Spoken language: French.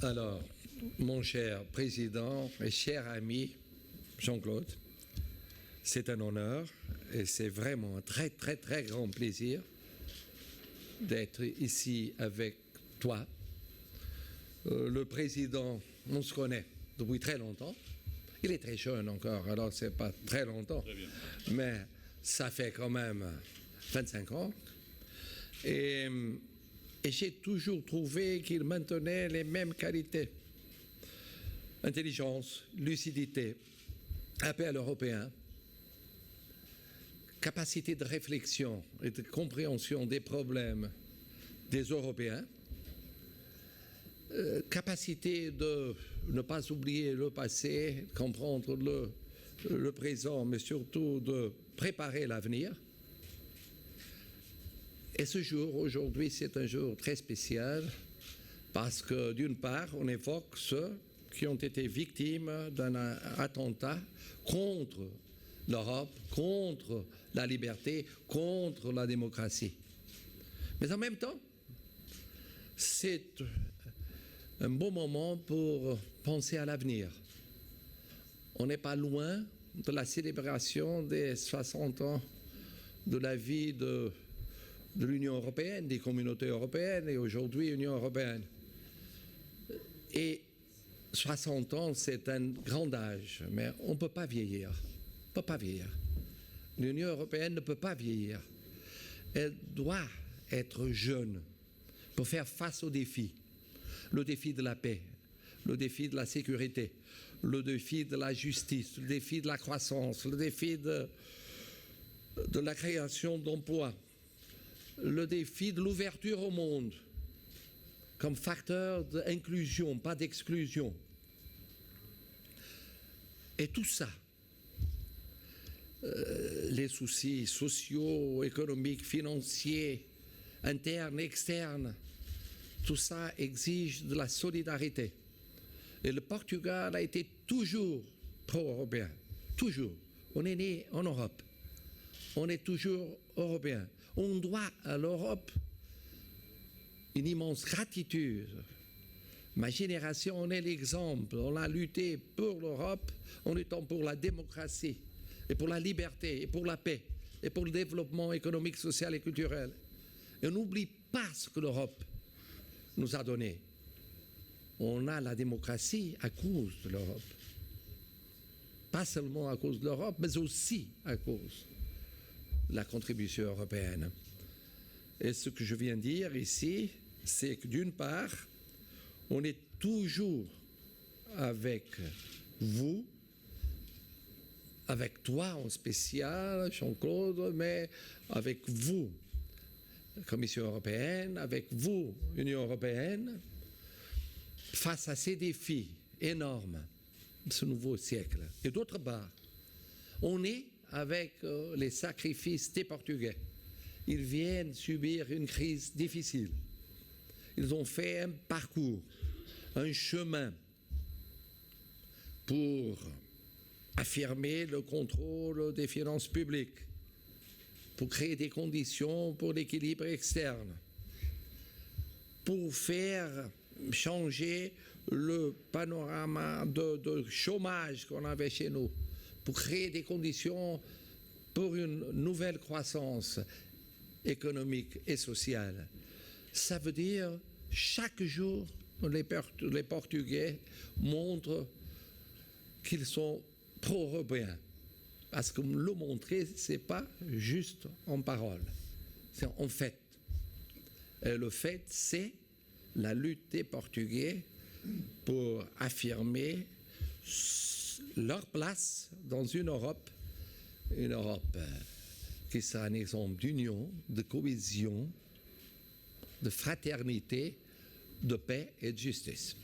Alors, mon cher président et cher ami Jean-Claude, c'est un honneur et c'est vraiment un très très très grand plaisir d'être ici avec toi. Le président, on se connaît depuis très longtemps. Il est très jeune encore, alors c'est pas très longtemps. Très bien. Mais ça fait quand même 25 ans. Et j'ai toujours trouvé qu'il maintenait les mêmes qualités. Intelligence, lucidité, appel européen, capacité de réflexion et de compréhension des problèmes des Européens, capacité de ne pas oublier le passé, comprendre le présent, mais surtout de préparer l'avenir. Et ce jour, aujourd'hui, c'est un jour très spécial parce que, d'une part, on évoque ceux qui ont été victimes d'un attentat contre l'Europe, contre la liberté, contre la démocratie. Mais en même temps, c'est un bon moment pour penser à l'avenir. On n'est pas loin de la célébration des 60 ans de la vie de l'Union européenne, des communautés européennes et aujourd'hui Union européenne. Et 60 ans, c'est un grand âge, mais on ne peut pas vieillir. On ne peut pas vieillir. L'Union européenne ne peut pas vieillir. Elle doit être jeune pour faire face aux défis. Le défi de la paix, le défi de la sécurité, le défi de la justice, le défi de la croissance, le défi de la création d'emplois, le défi de l'ouverture au monde comme facteur d'inclusion, pas d'exclusion. Et tout ça, les soucis sociaux, économiques, financiers, internes, externes, tout ça exige de la solidarité. Et le Portugal a été toujours pro-européen. Toujours. On est né en Europe. On est toujours européen. On doit à l'Europe une immense gratitude. Ma génération en est l'exemple. On a lutté pour l'Europe en luttant pour la démocratie et pour la liberté et pour la paix et pour le développement économique, social et culturel. Et on n'oublie pas ce que l'Europe nous a donné. On a la démocratie à cause de l'Europe. Pas seulement à cause de l'Europe, mais aussi à cause de la contribution européenne. Et ce que je viens de dire ici, c'est que d'une part, on est toujours avec vous, avec toi en spécial, Jean-Claude, mais avec vous, Commission européenne, avec vous, Union européenne, face à ces défis énormes de ce nouveau siècle. Et d'autre part, on est avec les sacrifices des Portugais. Ils viennent subir une crise difficile. Ils ont fait un parcours, un chemin pour affirmer le contrôle des finances publiques, pour créer des conditions pour l'équilibre externe, pour faire changer le panorama de chômage qu'on avait chez nous, pour créer des conditions pour une nouvelle croissance économique et sociale. Ça veut dire chaque jour les Portugais montrent qu'ils sont pro-européens. Parce que le montrer, ce n'est pas juste en parole, c'est en fait. Et le fait, c'est la lutte des Portugais pour affirmer leur place dans une Europe qui sera un exemple d'union, de cohésion, de fraternité, de paix et de justice.